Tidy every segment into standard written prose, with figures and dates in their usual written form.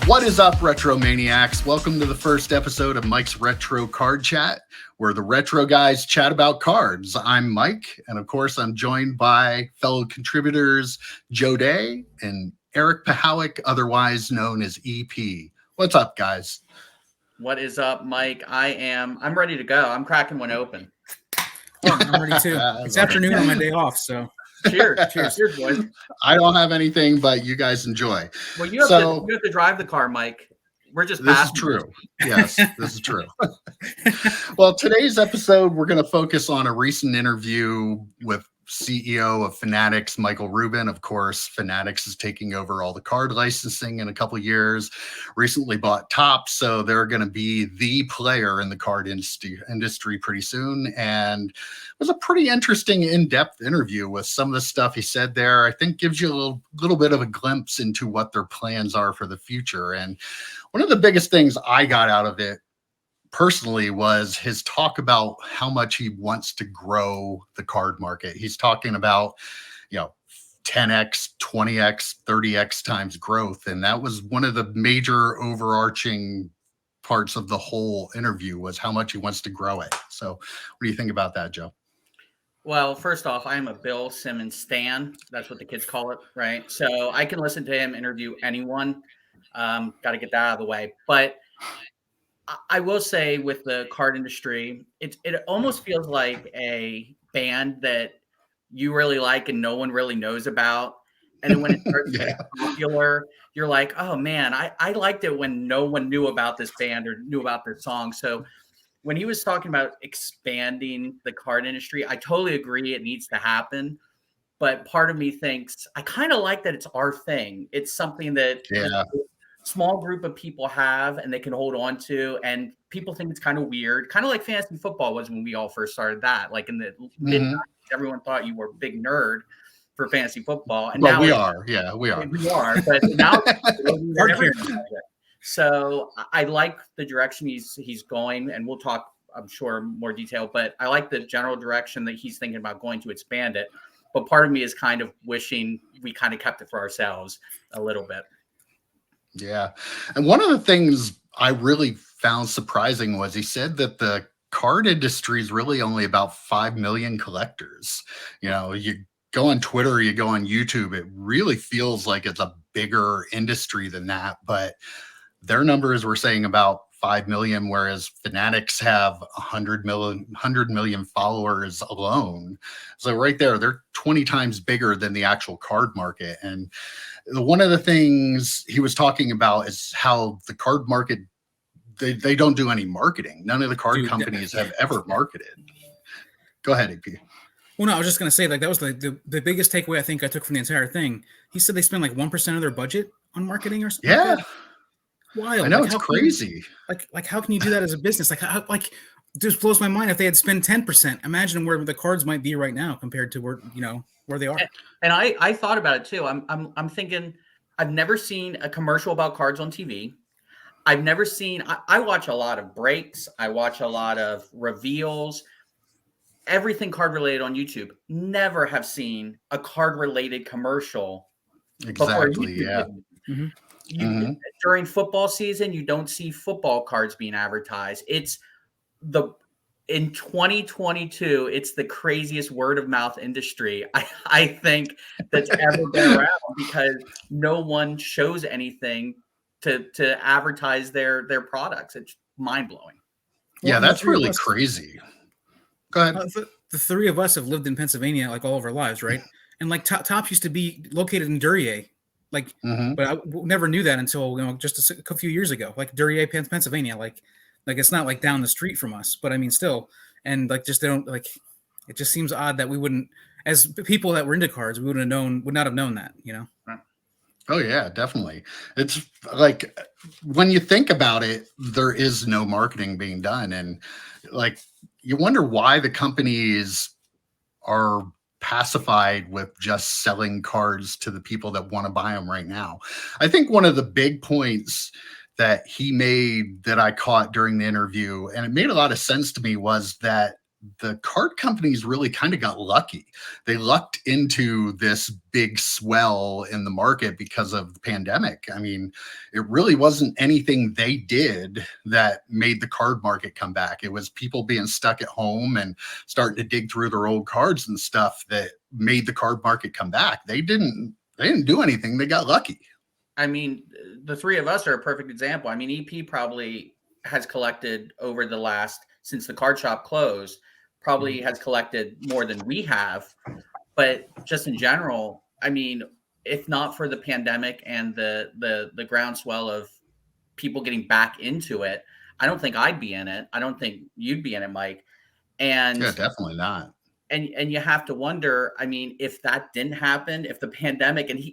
What is up, Retro Maniacs? Welcome to the first episode of Mike's Retro Card Chat, where the retro guys chat about cards. I'm Mike, and of course, I'm joined by fellow contributors Joe Day and Eric Pahalik, otherwise known as EP. What's up, guys? What is up, Mike? I'm ready to go. I'm cracking one open. I'm ready too. It's afternoon on my day off, so cheers. Cheers, boys. I don't have anything, but you guys enjoy. Well, you have to drive the car, Mike. We're just This is true. Yes, this is true. Well, today's episode, we're going to focus on a recent interview with CEO of Fanatics, Michael Rubin. Of course, Fanatics is taking over all the card licensing in a couple of years. Recently bought Topps, so they're going to be the player in the card industry pretty soon. And it was a pretty interesting, in-depth interview with some of the stuff he said there. I think gives you a little bit of a glimpse into what their plans are for the future. And one of the biggest things I got out of it personally was his talk about how much he wants to grow the card market. He's talking about, 10x, 20x, 30x times growth. And that was one of the major overarching parts of the whole interview, was how much he wants to grow it. So what do you think about that, Joe? Well, first off, I am a Bill Simmons stan. That's what the kids call it, right? So I can listen to him interview anyone. Got to get that out of the way. But I will say, with the card industry, it almost feels like a band that you really like and no one really knows about. And then when it starts to get popular, you're like, oh man, I liked it when no one knew about this band or knew about their song. So when he was talking about expanding the card industry, I totally agree it needs to happen. But part of me thinks I kind of like that it's our thing. It's something that small group of people have and they can hold on to, and people think it's kind of weird, kind of like fantasy football was when we all first started that, like in the mid-90s. Everyone thought you were a big nerd for fantasy football, and now we are, but now so I like the direction he's going, and we'll talk, I'm sure, more detail, but I like the general direction that he's thinking about going to expand it. But part of me is kind of wishing we kind of kept it for ourselves a little bit. Yeah. And one of the things I really found surprising was he said that the card industry is really only about 5 million collectors. You go on Twitter, you go on YouTube, it really feels like it's a bigger industry than that. But their numbers were saying about 5 million, whereas Fanatics have 100 million followers alone. So right there, they're 20 times bigger than the actual card market. And one of the things he was talking about is how the card market, they don't do any marketing. None of the card companies have ever marketed. Go ahead, AP. Well, no, I was just going to say, like, that was the biggest takeaway I think I took from the entire thing. He said they spend like 1% of their budget on marketing or something. Yeah. Like wild. I know, it's crazy. Like how can you do that as a business? Like just blows my mind if they had spent 10%. Imagine where the cards might be right now compared to where they are. And I thought about it too. I'm thinking, I've never seen a commercial about cards on TV. I've never seen, I watch a lot of breaks. I watch a lot of reveals, everything card related on YouTube. Never have seen a card related commercial. Exactly. Yeah. During football season, you don't see football cards being advertised. In 2022, it's the craziest word of mouth industry I think that's ever been around, because no one shows anything to advertise their products. It's mind blowing. Yeah, that's really crazy. Go ahead. The three of us have lived in Pennsylvania like all of our lives, right? And like Topps used to be located in Duryea. Like, but I never knew that until just a few years ago. Like Duryea, Pennsylvania, like it's not like down the street from us, but I mean still, and like just they don't like. It just seems odd that we wouldn't, as people that were into cards, would not have known that, Right. Oh yeah, definitely. It's like when you think about it, there is no marketing being done, and like you wonder why the companies are pacified with just selling cards to the people that want to buy them right now. I think one of the big points that he made that I caught during the interview, and it made a lot of sense to me, was that the card companies really kind of got lucky. They lucked into this big swell in the market because of the pandemic. I mean, it really wasn't anything they did that made the card market come back. It was people being stuck at home and starting to dig through their old cards and stuff that made the card market come back. They didn't do anything. They got lucky. I mean, the three of us are a perfect example. I mean, EP probably has collected over the last, since the card shop closed, probably has collected more than we have. But just in general, I mean, if not for the pandemic and the groundswell of people getting back into it, I don't think I'd be in it. I don't think you'd be in it, Mike. And yeah, definitely not. And you have to wonder, I mean, if that didn't happen, if the pandemic, and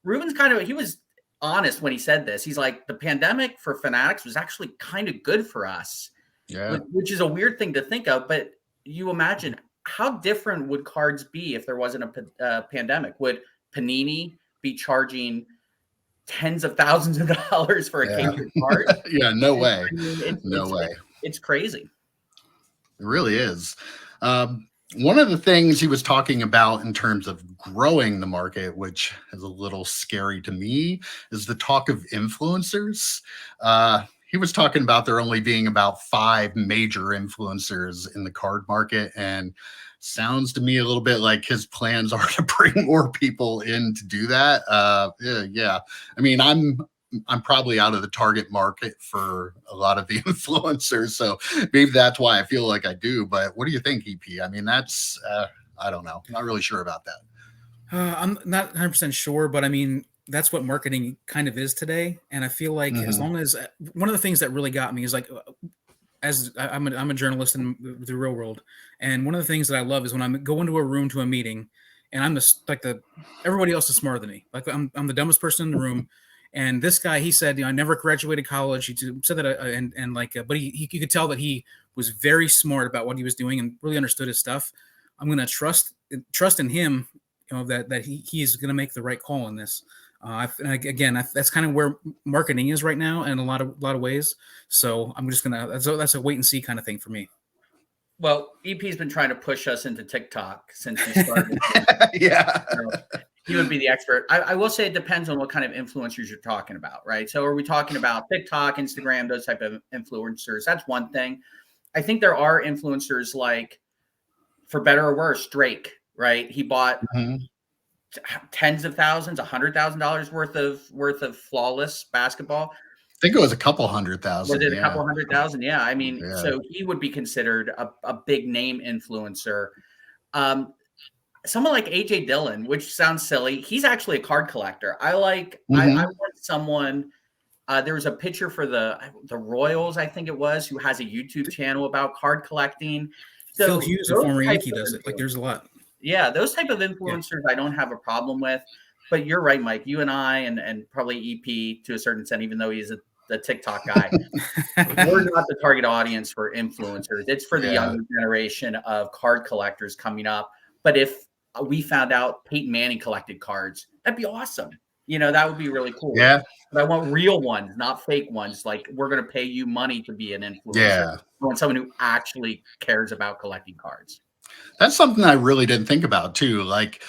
Rubin's he was honest when he said this. He's like, the pandemic for Fanatics was actually kind of good for us. Yeah. Which is a weird thing to think of, but you imagine how different would cards be if there wasn't a pandemic? Would Panini be charging tens of thousands of dollars for a case of cards? Yeah, no way. I mean, no way. It's crazy. It really is. One of the things he was talking about in terms of growing the market, which is a little scary to me, is the talk of influencers. He was talking about there only being about 5 major influencers in the card market, and sounds to me a little bit like his plans are to bring more people in to do that. Yeah. I mean, I'm probably out of the target market for a lot of the influencers, so maybe that's why I feel like I do. But what do you think, EP? I mean, that's I don't know. I'm not really sure about that. I'm not 100% sure, but I mean, that's what marketing kind of is today. And I feel like as long as one of the things that really got me is like, as I'm a journalist in the real world, and one of the things that I love is when I go into a room to a meeting, and I'm everybody else is smarter than me. Like I'm the dumbest person in the room. And this guy, he said, I never graduated college. He said that, but you could tell that he was very smart about what he was doing and really understood his stuff. I'm going to trust in him, that he is going to make the right call in this. That's kind of where marketing is right now in a lot of ways. So I'm just that's a wait and see kind of thing for me. Well, EP's been trying to push us into TikTok since he started. Yeah. So he would be the expert. I will say it depends on what kind of influencers you're talking about, right? So are we talking about TikTok, Instagram, those type of influencers? That's one thing. I think there are influencers like, for better or worse, Drake, right? He bought tens of thousands, $100,000 worth of flawless basketball. I think it was a couple $100,000. Was it a couple $100,000? Yeah. I mean, so he would be considered a big name influencer. Someone like AJ Dillon, which sounds silly, he's actually a card collector. I want someone. There was a pitcher for the Royals, I think it was, who has a YouTube channel about card collecting. So Phil Hughes, a former Yankee, does it. Like, there's a lot. Yeah, those type of influencers I don't have a problem with. But you're right, Mike. You and I, and probably EP to a certain extent, even though he's the TikTok guy, we're not the target audience for influencers. It's for the younger generation of card collectors coming up. But if we found out Peyton Manning collected cards, that'd be awesome. That would be really cool. Yeah. But I want real ones, not fake ones. Like, we're going to pay you money to be an influencer. Yeah. I want someone who actually cares about collecting cards. That's something I really didn't think about too. Like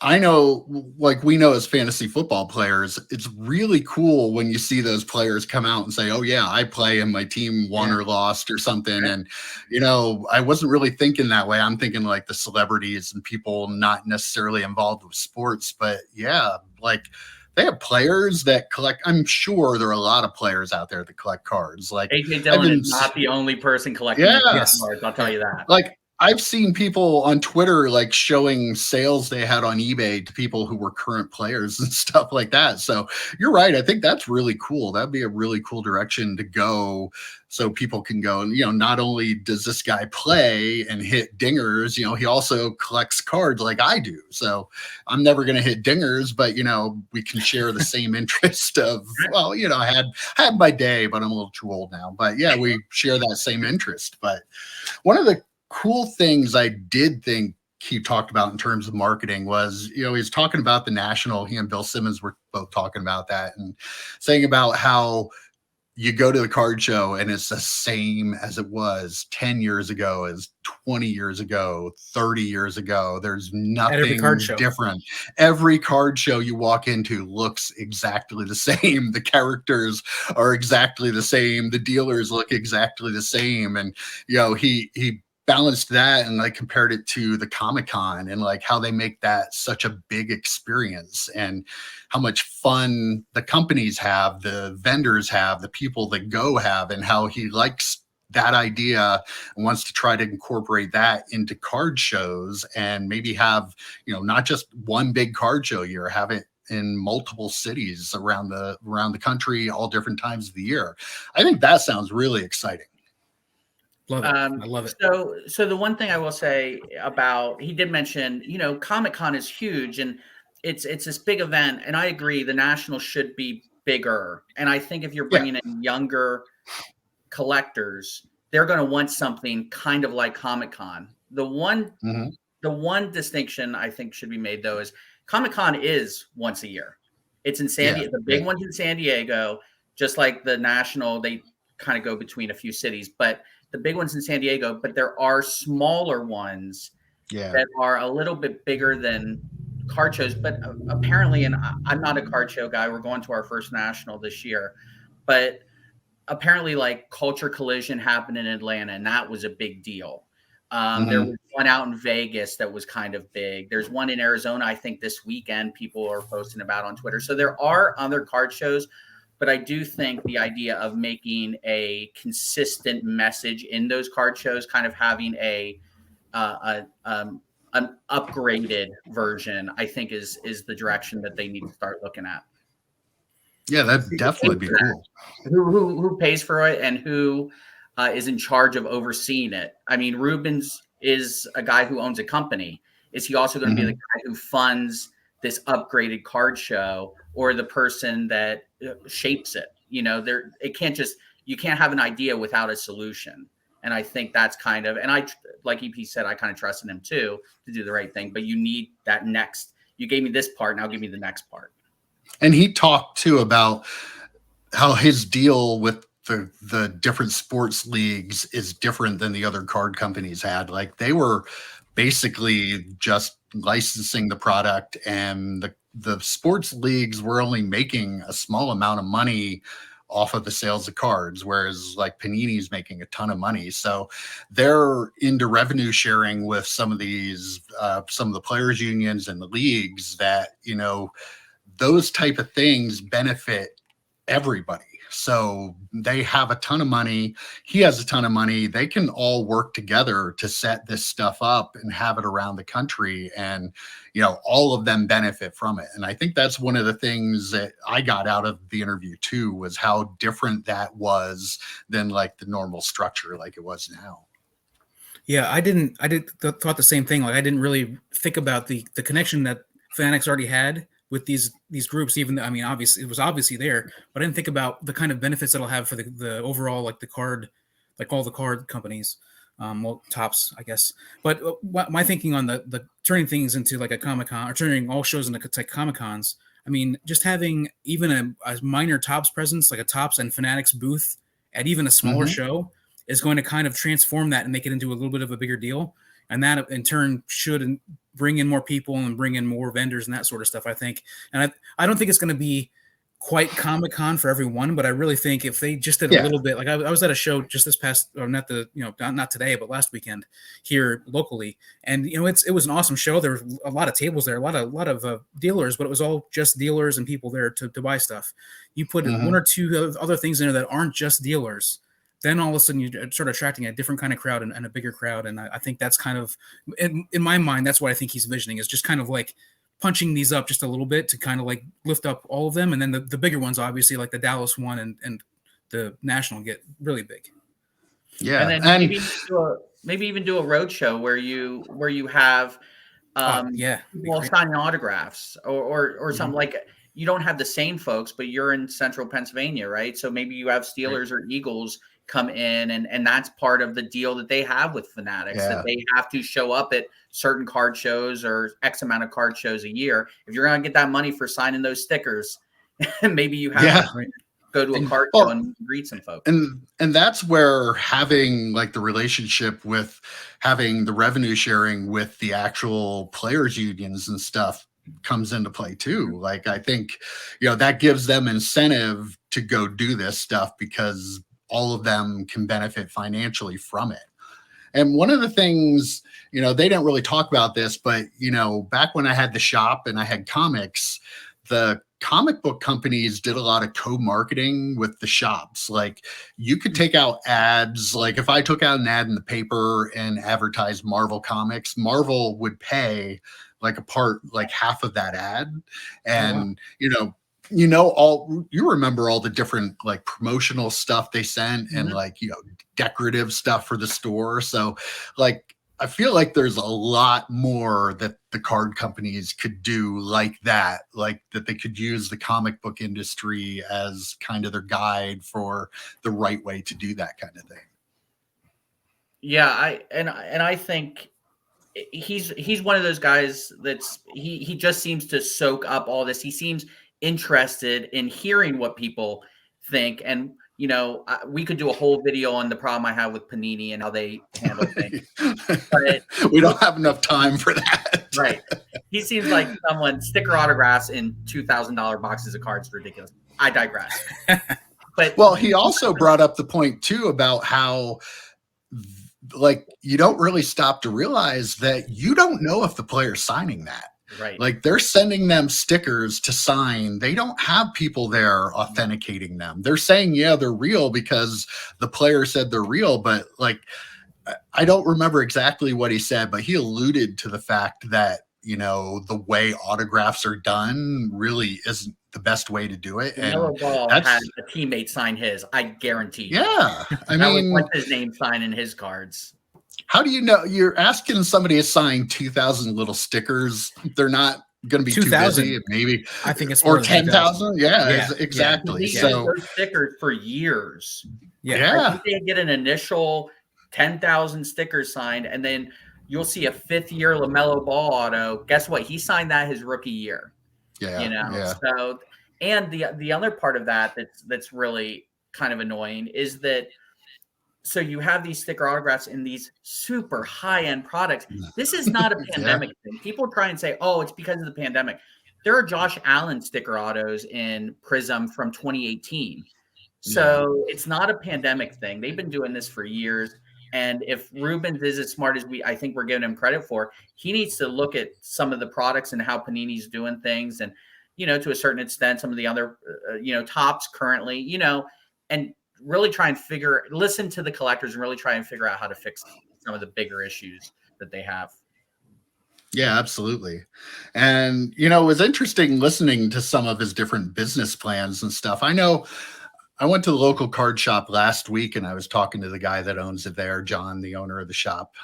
I know, like we know as fantasy football players, it's really cool when you see those players come out and say, oh yeah, I play and my team won or lost or something. And, I wasn't really thinking that way. I'm thinking like the celebrities and people not necessarily involved with sports, but like they have players that collect. I'm sure there are a lot of players out there that collect cards. Like AJ Dillon is not the only person collecting cards. I'll tell you that. Like, I've seen people on Twitter like showing sales they had on eBay to people who were current players and stuff like that. So you're right. I think that's really cool. That'd be a really cool direction to go, so people can go and, not only does this guy play and hit dingers, he also collects cards like I do. So I'm never going to hit dingers, but, we can share the same interest of, well, I had my day, but I'm a little too old now. But yeah, we share that same interest. But one of the cool things I did think he talked about in terms of marketing was, he's talking about the national, he and Bill Simmons were both talking about that and saying about how you go to the card show and it's the same as it was 10 years ago, as 20 years ago, 30 years ago. There's nothing different. Every card show you walk into looks exactly the same. The characters are exactly the same. The dealers look exactly the same. And, he balanced that and like compared it to the Comic-Con and like how they make that such a big experience and how much fun the companies have, the vendors have, the people that go have, and how he likes that idea and wants to try to incorporate that into card shows and maybe have, not just one big card show a year, have it in multiple cities around the country, all different times of the year. I think that sounds really exciting. Love it. I love it. So the one thing I will say about, he did mention, Comic-Con is huge and it's this big event. And I agree, the National should be bigger. And I think if you're bringing in younger collectors, they're going to want something kind of like Comic-Con. The one distinction I think should be made though is Comic-Con is once a year. It's in San Diego. The big one's in San Diego, just like the National, they kind of go between a few cities, but the big one's in San Diego, but there are smaller ones that are a little bit bigger than card shows. But apparently, and I'm not a card show guy, we're going to our first National this year, but apparently like Culture Collision happened in Atlanta and that was a big deal. There was one out in Vegas that was kind of big. There's one in Arizona, I think this weekend people are posting about on Twitter. So there are other card shows. But I do think the idea of making a consistent message in those card shows, kind of having an upgraded version, I think is the direction that they need to start looking at. Yeah, that'd definitely be cool. Who pays for it and who is in charge of overseeing it? I mean, Rubin's is a guy who owns a company. Is he also going to be the guy who funds this upgraded card show, or the person that shapes it? It can't just, you can't have an idea without a solution. And I think that's kind of, and I, like EP said, I kind of trust in him too, to do the right thing, but you need that next, you gave me this part, now give me the next part. And he talked too about how his deal with the different sports leagues is different than the other card companies had. Like they were basically just licensing the product, and the sports leagues were only making a small amount of money off of the sales of cards, whereas like Panini's making a ton of money. So they're into revenue sharing with some of these, some of the players unions and the leagues that, those type of things benefit everybody. So they have a ton of money. He has a ton of money. They can all work together to set this stuff up and have it around the country. And, all of them benefit from it. And I think that's one of the things that I got out of the interview too, was how different that was than like the normal structure like it was now. Yeah, I thought the same thing. Like I didn't really think about the connection that Fanatics already had with these groups, even though, I mean, obviously it was obviously there, but I didn't think about the kind of benefits it'll have for the overall, like the card, like all the card companies, tops, I guess. But my thinking on the turning things into like a Comic-Con, or turning all shows into like Comic-Cons, I mean, just having even a minor Tops presence, like a Tops and Fanatics booth at even a smaller show is going to kind of transform that and make it into a little bit of a bigger deal. And that in turn should bring in more people and bring in more vendors and that sort of stuff, I think. And I don't think it's going to be quite Comic-Con for everyone, but I really think if they just did a little bit, like I was at a show just this past, or not today, but last weekend here locally. And, it was an awesome show. There were a lot of tables there, a lot of dealers, but it was all just dealers and people there to buy stuff. You put one or two other things in there that aren't just dealers, then all of a sudden you start attracting a different kind of crowd and a bigger crowd. And I think that's kind of, in my mind, that's what I think he's visioning, is just kind of like punching these up just a little bit to kind of like lift up all of them. And then the bigger ones, obviously, like the Dallas one and the National, get really big. Yeah. And then maybe even do a road show where you have people signing autographs or something. Like, you don't have the same folks, but you're in central Pennsylvania, right? So maybe you have Steelers or Eagles come in, and that's part of the deal that they have with Fanatics, that they have to show up at certain card shows or X amount of card shows a year. If you're going to get that money for signing those stickers, maybe you have to. go to a card show and greet some folks. And that's where having like the relationship with having the revenue sharing with the actual players unions and stuff comes into play too. Like, I think, that gives them incentive to go do this stuff because all of them can benefit financially from it. And one of the things, they didn't really talk about this, but, back when I had the shop and I had comics, the comic book companies did a lot of co-marketing with the shops. Like, you could take out ads. Like, if I took out an ad in the paper and advertised Marvel comics, Marvel would pay like half of that ad. And, you remember all the different like promotional stuff they sent and like, decorative stuff for the store. So like, I feel like there's a lot more that the card companies could do like that they could use the comic book industry as kind of their guide for the right way to do that kind of thing. Yeah. I think he's one of those guys he just seems to soak up all this. He seems interested in hearing what people think. And, we could do a whole video on the problem I have with Panini and how they handle things. But we don't have enough time for that. Right. He seems like someone sticker autographs in $2,000 boxes of cards. Ridiculous. I digress. But he also brought up the point too about how like you don't really stop to realize that you don't know if the player's signing that. Right. Like, they're sending them stickers to sign. They don't have people there authenticating them. They're saying, yeah, they're real because the player said they're real. But like, I don't remember exactly what he said, but he alluded to the fact that, the way autographs are done really isn't the best way to do it. And Melo Ball had a teammate sign his, I guarantee you. Yeah. I mean, what's his name signing his cards? How do you know? You're asking somebody to sign 2,000 little stickers. They're not going to be 2,000. too busy. Maybe I think it's or 10,000. Yeah, exactly. Yeah. So those stickers for years. Yeah. I think they get an initial 10,000 stickers signed, and then you'll see a 5th-year LaMelo Ball auto. Guess what? He signed that his rookie year. Yeah. So, and the other part of that that's really kind of annoying is that. So you have these sticker autographs in these super high-end products. This is not a pandemic thing. People try and say, oh, it's because of the pandemic. There are Josh Allen sticker autos in Prism from 2018. So it's not a pandemic thing. They've been doing this for years. And if Rubin is as smart as I think we're giving him credit for, he needs to look at some of the products and how Panini's doing things. And, to a certain extent, some of the other, tops currently, and really try and listen to the collectors and really try and figure out how to fix some of the bigger issues that they have. Yeah, absolutely. And, it was interesting listening to some of his different business plans and stuff. I know I went to the local card shop last week and I was talking to the guy that owns it there, John, the owner of the shop.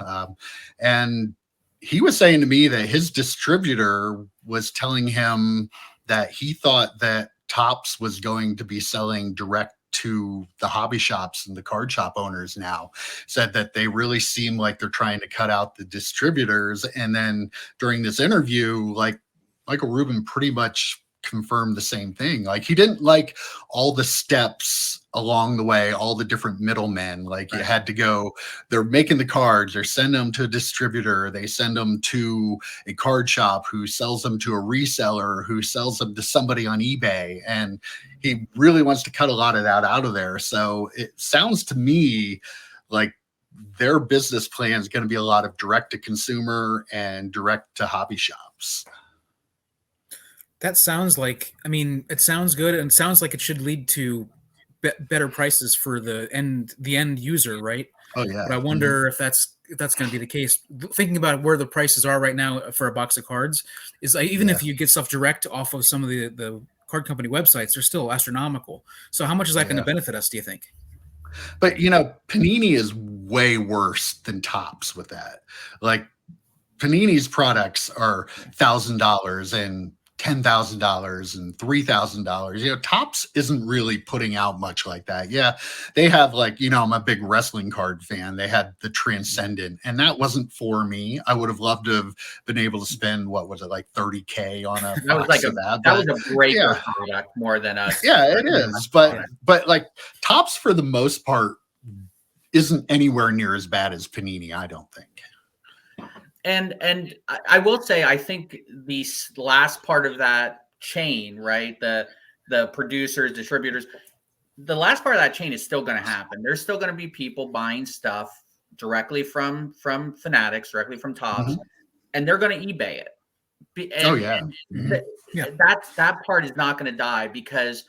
And he was saying to me that his distributor was telling him that he thought that Topps was going to be selling direct to the hobby shops and the card shop owners now. Said that they really seem like they're trying to cut out the distributors. And then during this interview, like Michael Rubin pretty much confirmed the same thing. Like, he didn't like all the steps along the way, all the different middlemen. Like, you had to go, they're making the cards, they're sending them to a distributor, they send them to a card shop who sells them to a reseller who sells them to somebody on eBay. And he really wants to cut a lot of that out of there. So it sounds to me like their business plan is going to be a lot of direct to consumer and direct to hobby shops. That sounds like, it sounds good and sounds like it should lead to better prices for the end user, right? Oh yeah. But I wonder if that's going to be the case. Thinking about where the prices are right now for a box of cards is even if you get stuff direct off of some of the card company websites, they're still astronomical. So how much is that going to benefit us, do you think? But Panini is way worse than Topps with that. Like, Panini's products are $1,000 and $10,000 and $3,000. You know, Topps isn't really putting out much like that. Yeah, they have like, you know, I'm a big wrestling card fan. They had the Transcendent, and that wasn't for me. I would have loved to have been able to spend, what was it, like $30K on a that was box like of that. That was a breaker yeah, product more than a. yeah, it is. But like Topps for the most part isn't anywhere near as bad as Panini, I don't think. And I will say, I think the last part of that chain, right? The producers, distributors, the last part of that chain is still going to happen. There's still going to be people buying stuff directly from Fanatics, directly from Topps, and they're going to eBay it. That part is not going to die, because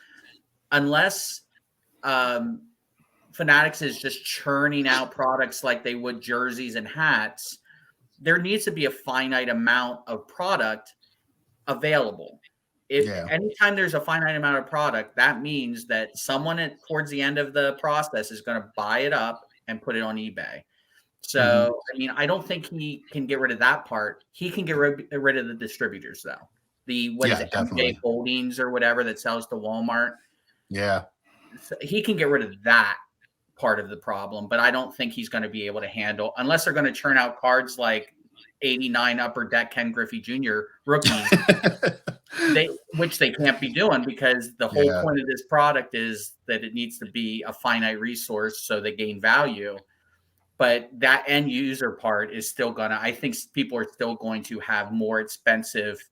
unless Fanatics is just churning out products like they would jerseys and hats, there needs to be a finite amount of product available. Anytime there's a finite amount of product, that means that someone towards the end of the process is going to buy it up and put it on eBay. So, I mean, I don't think he can get rid of that part. He can get rid of the distributors, though. MJ Holdings or whatever that sells to Walmart. Yeah. So he can get rid of that part of the problem, but I don't think he's going to be able to handle, unless they're going to churn out cards like 89 Upper Deck Ken Griffey Jr. rookies, which they can't be doing, because the whole point of this product is that it needs to be a finite resource so they gain value. But that end user part is still I think people are still going to have more expensive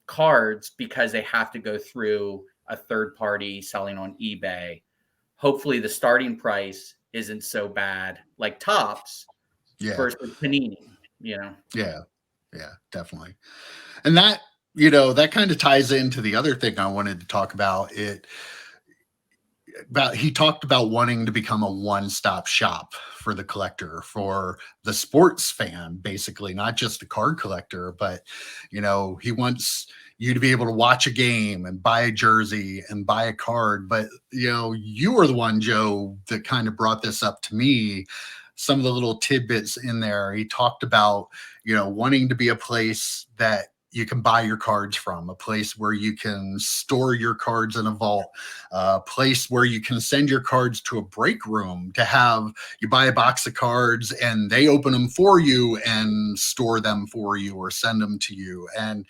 cards because they have to go through a third party selling on eBay. Hopefully the starting price isn't so bad like Topps versus Panini, you know? Yeah, definitely. And that, you know, that kind of ties into the other thing I wanted to talk about. He talked about wanting to become a one-stop shop for the collector, for the sports fan, basically, not just a card collector, but, you know, he wants you to be able to watch a game and buy a jersey and buy a card. But, you know, you were the one, Joe, that kind of brought this up to me. Some of the little tidbits in there. He talked about, you know, wanting to be a place that you can buy your cards from, a place where you can store your cards in a vault, a place where you can send your cards to a break room to have you buy a box of cards and they open them for you and store them for you or send them to you. And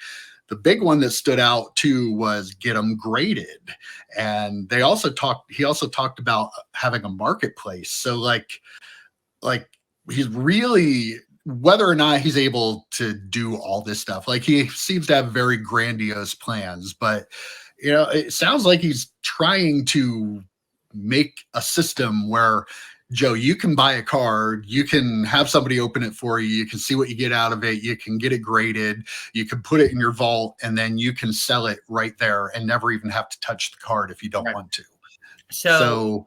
the big one that stood out too was get them graded. And he also talked about having a marketplace. So like he's really, whether or not he's able to do all this stuff, like he seems to have very grandiose plans, but you know, it sounds like he's trying to make a system where, Joe, you can buy a card, you can have somebody open it for you, you can see what you get out of it, you can get it graded, you can put it in your vault, and then you can sell it right there and never even have to touch the card if you don't want to. So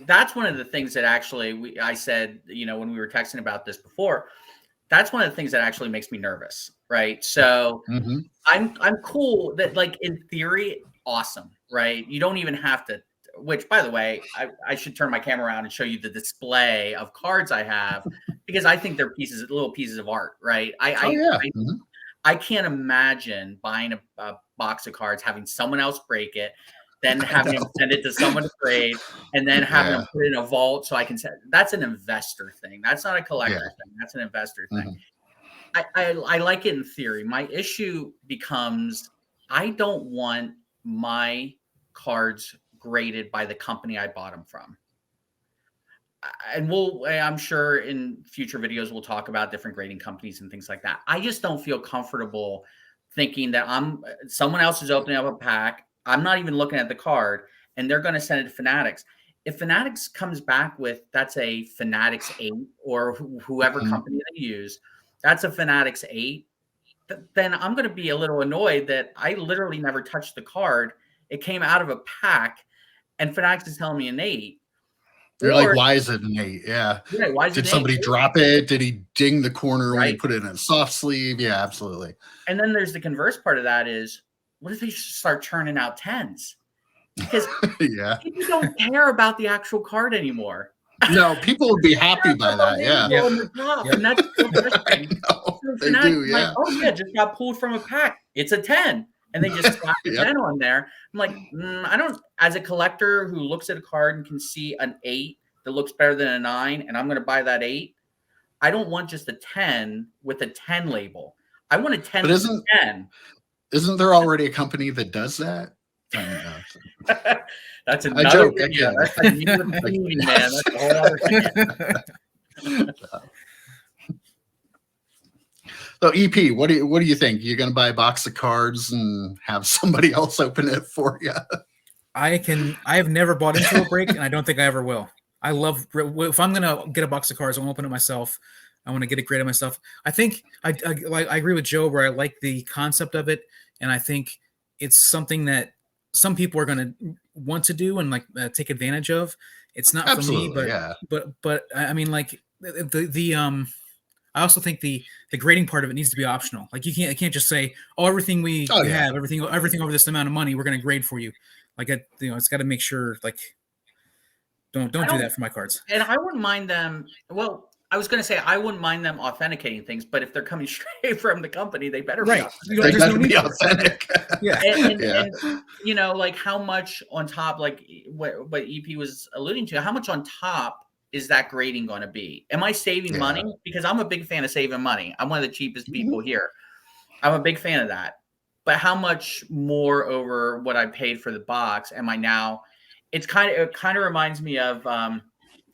that's one of the things that actually I said, you know, when we were texting about this before, that's one of the things that actually makes me nervous, right? So I'm cool that, like, in theory, awesome, right? You don't even have to, which, by the way, I should turn my camera around and show you the display of cards I have, because I think they're little pieces of art, right? I can't imagine buying a box of cards, having someone else break it, then having them send it to someone to grade, and then having them put it in a vault so I can send. That's an investor thing. That's not a collector thing. That's an investor thing. I like it in theory. My issue becomes, I don't want my cards graded by the company I bought them from. And I'm sure in future videos we'll talk about different grading companies and things like that. I just don't feel comfortable thinking that someone else is opening up a pack. I'm not even looking at the card, and they're going to send it to Fanatics. If Fanatics comes back with, that's a Fanatics 8, or whoever company they use, that's a Fanatics 8, then I'm going to be a little annoyed that I literally never touched the card. It came out of a pack, and Fanatics is telling me an 8. They're like, why is it an 8? Yeah. Why is Did somebody drop it? Did he ding the corner when he put it in a soft sleeve? Yeah, absolutely. And then there's the converse part of that is, what if they start churning out 10s? Because people don't care about the actual card anymore. No, people would be happy by that. And that's so frustrating. They do, like, oh yeah, just got pulled from a pack. It's a 10. and they just slap a 10 on there. I'm like, I don't, as a collector who looks at a card and can see an 8 that looks better than a 9, and I'm going to buy that 8. I don't want just a 10 with a 10 label. I want a 10 but with a 10. Isn't there already a company that does that? That's another video. That's like me with like, man. That's a whole other thing. So EP, what do you think? You're going to buy a box of cards and have somebody else open it for you? I have never bought into a break, and I don't think I ever will. I love, if I'm gonna get a box of cards, I want to open it myself. I want to get it graded myself. I think I agree with Joe where I like the concept of it, and I think it's something that some people are going to want to do and like take advantage of. It's not Absolutely, for me, yeah. but I mean, like I also think the grading part of it needs to be optional. Like you can't just say, oh, everything we have, everything over this amount of money, we're going to grade for you. Like it's got to make sure like don't do that for my cards. And I wouldn't mind them. Well, I was going to say I wouldn't mind them authenticating things, but if they're coming straight from the company, they better right. be They better be authentic. Yeah. And like how much on top, like what EP was alluding to, how much on top is that grading going to be? Am I saving money? Because I'm a big fan of saving money. I'm one of the cheapest people here. I'm a big fan of that. But how much more over what I paid for the box am I now? It kind of reminds me of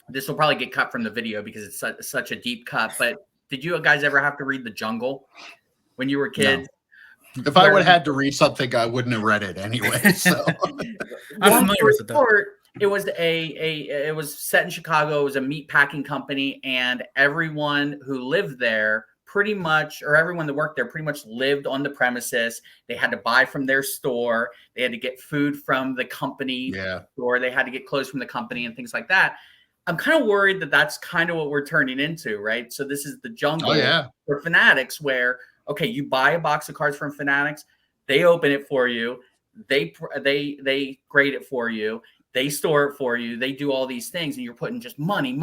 this will probably get cut from the video because it's such a deep cut. But did you guys ever have to read The Jungle when you were kids? No. If I would have had to read something, I wouldn't have read it anyway. So I'm familiar with it though. It was it was set in Chicago. It was a meat packing company, and everyone who lived there pretty much, or everyone that worked there pretty much lived on the premises. They had to buy from their store. They had to get food from the company store. They had to get clothes from the company and things like that. I'm kind of worried that that's kind of what we're turning into, right? So this is the jungle for Fanatics where, okay, you buy a box of cards from Fanatics. They open it for you. They grade it for you. They store it for you. They do all these things, and you're putting just money.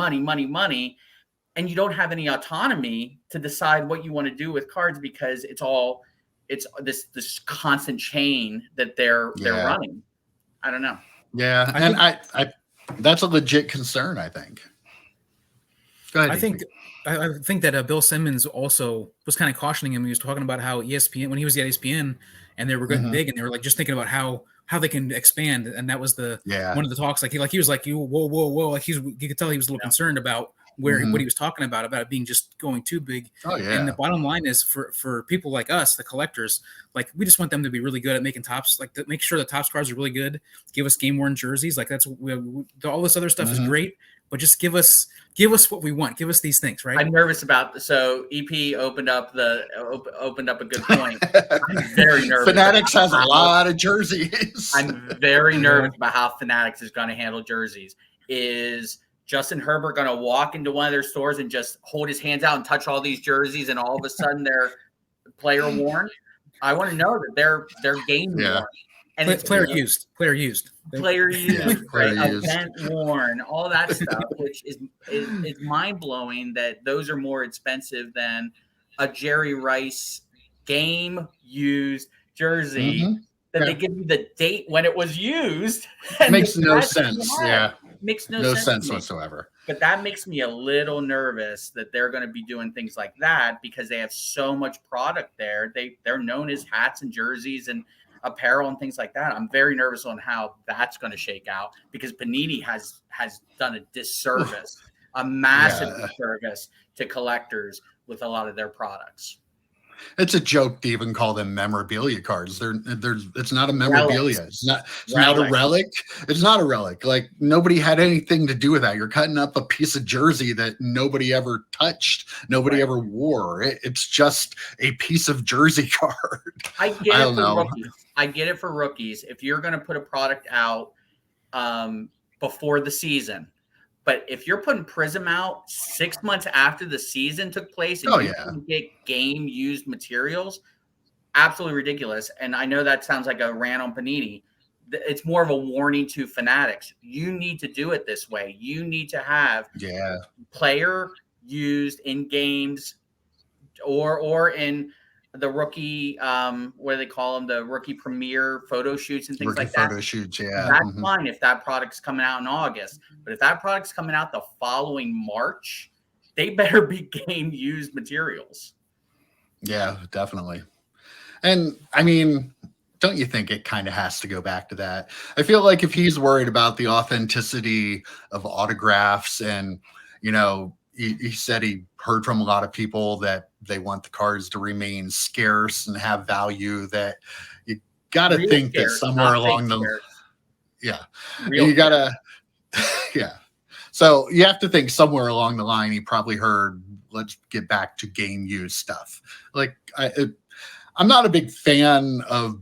And you don't have any autonomy to decide what you want to do with cards because it's this constant chain that they're running. I don't know. Yeah. And I that's a legit concern, I think. Go ahead. I think that Bill Simmons also was kind of cautioning him. He was talking about how ESPN, when he was at ESPN and they were getting big and they were like just thinking about how they can expand. And that was one of the talks. Like he was like, whoa. Like you could tell he was a little concerned about what he was talking about it being just going too big. Oh, yeah. And the bottom line is for people like us, the collectors, like we just want them to be really good at making tops, like to make sure the Topps cards are really good. Give us game worn jerseys. Like that's all this other stuff is great, but just give us what we want. Give us these things, right? I'm nervous about so EP opened up a good point. I'm very nervous. Fanatics has a lot of jerseys. I'm very nervous about how Fanatics is going to handle jerseys. Is Justin Herbert going to walk into one of their stores and just hold his hands out and touch all these jerseys and all of a sudden they're player worn? I want to know that they're game worn. And it's player used, event worn, all that stuff, which is mind blowing that those are more expensive than a Jerry Rice game used jersey that they give you the date when it was used. Makes no sense. Makes no sense whatsoever. But that makes me a little nervous that they're going to be doing things like that because they have so much product there. They're known as hats and jerseys and apparel and things like that. I'm very nervous on how that's going to shake out because Panini has done a disservice, a massive disservice to collectors with a lot of their products. It's a joke to even call them memorabilia cards. It's not a memorabilia. It's not a relic. It's not a relic. Like nobody had anything to do with that. You're cutting up a piece of jersey that nobody ever touched, nobody ever wore. It's just a piece of jersey card. I get it for rookies. I get it for rookies. If you're going to put a product out before the season. But if you're putting Prism out 6 months after the season took place and you can get game used materials, absolutely ridiculous. And I know that sounds like a rant on Panini. It's more of a warning to Fanatics. You need to do it this way. You need to have player used in games or in the rookie, what do they call them? The rookie premiere photo shoots and things Rookie like that. photo shoots, yeah. That's fine if that product's coming out in August. But if that product's coming out the following March, they better be game used materials. Yeah, definitely. And I mean, don't you think it kind of has to go back to that? I feel like if he's worried about the authenticity of autographs and, you know, he said he heard from a lot of people that they want the cards to remain scarce and have value, that you got to think that somewhere along the, you got to, yeah. So you have to think somewhere along the line, he probably heard, let's get back to game use stuff. Like I'm not a big fan of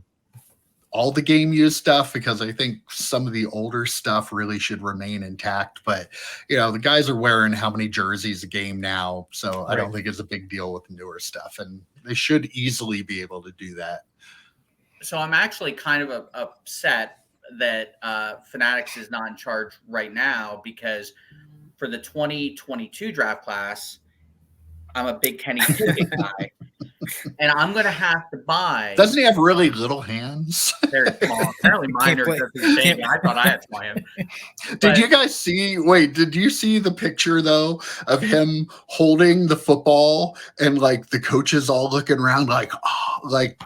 all the game use stuff because I think some of the older stuff really should remain intact. But, you know, the guys are wearing how many jerseys a game now. So I don't think it's a big deal with the newer stuff. And they should easily be able to do that. So I'm actually kind of upset that Fanatics is not in charge right now, because for the 2022 draft class, I'm a big Kenny Pickett guy. And I'm going to have to buy. Doesn't he have really little hands? Very small. Apparently mine are just as big. I thought I had small hands. Did you guys see? Wait, did you see the picture though of him holding the football and like the coaches all looking around like, oh, like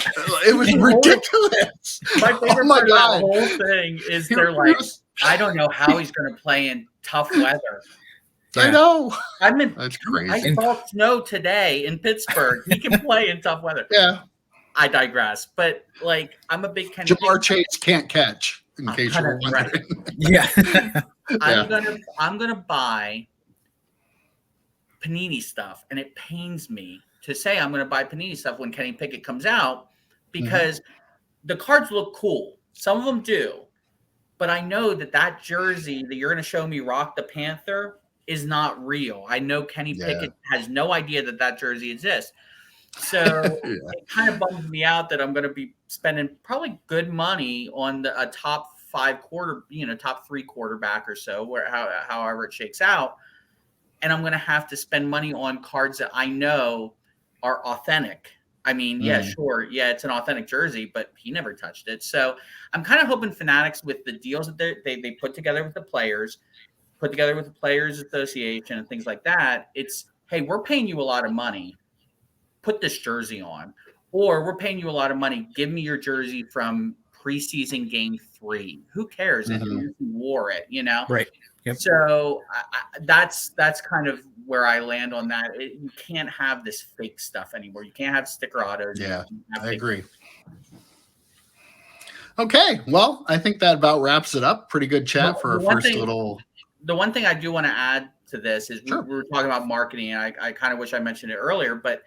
it was ridiculous. My favorite part of that whole thing is they're like, I don't know how he's going to play in tough weather. I know. That's crazy. I saw snow today in Pittsburgh. He can play in tough weather. Yeah. I digress. But like, I'm a big Kenny Jamar Chase can't catch, in case you were wondering. Yeah. I'm gonna buy Panini stuff, and it pains me to say I'm gonna buy Panini stuff when Kenny Pickett comes out, because the cards look cool. Some of them do. But I know that jersey that you're gonna show me rock the Panther is not real. I know Kenny Pickett has no idea that jersey exists. So it kind of bums me out that I'm going to be spending probably good money on a top top 3 quarterback or so, however it shakes out. And I'm going to have to spend money on cards that I know are authentic. I mean, sure. Yeah, it's an authentic jersey, but he never touched it. So I'm kind of hoping Fanatics, with the deals that they put together with the players, association and things like that, it's, hey, we're paying you a lot of money, put this jersey on. Or we're paying you a lot of money, give me your jersey from preseason game 3. Who cares if you wore it, you know? Right. Yep. So that's kind of where I land on that. You can't have this fake stuff anymore. You can't have sticker autos. Yeah, I agree. Okay, well, I think that about wraps it up. Pretty good chat for our first little... The one thing I do want to add to this is we were talking about marketing, and I kind of wish I mentioned it earlier, but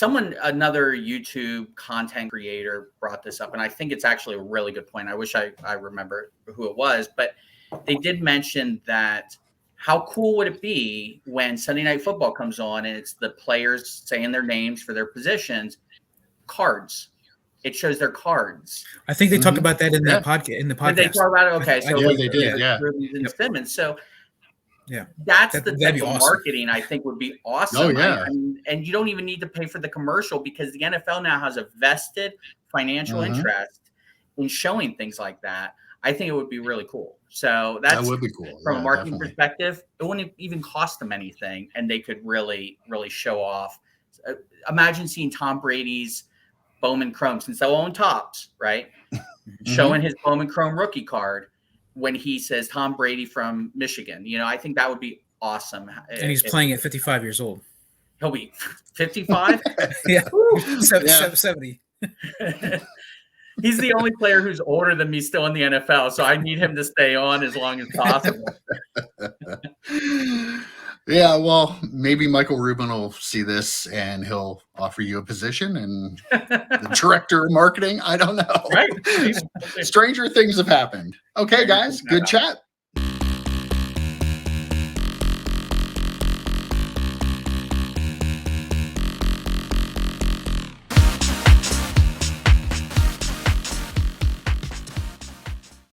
another YouTube content creator brought this up, and I think it's actually a really good point. I wish I remember who it was, but they did mention that how cool would it be when Sunday Night Football comes on and it's the players saying their names for their positions, cards. It shows their cards. I think they talked about that in that podcast. In the podcast, did they talk about it? Okay, so they did. Yeah, Simmons. So yeah, that's the type of marketing I think would be awesome. Oh yeah, and you don't even need to pay for the commercial, because the NFL now has a vested financial interest in showing things like that. I think it would be really cool. So that would be cool from a marketing perspective. It wouldn't even cost them anything, and they could really, really show off. Imagine seeing Tom Brady's Bowman Chrome, since they'll own Topps, right? Showing his Bowman Chrome rookie card when he says Tom Brady from Michigan. You know, I think that would be awesome. And he's playing at 55 years old. He'll be 55? Yeah. 70. He's the only player who's older than me still in the NFL, so I need him to stay on as long as possible. Yeah, well, maybe Michael Rubin will see this and he'll offer you a position and the director of marketing. I don't know. Right. Stranger things have happened. Okay, guys, good chat.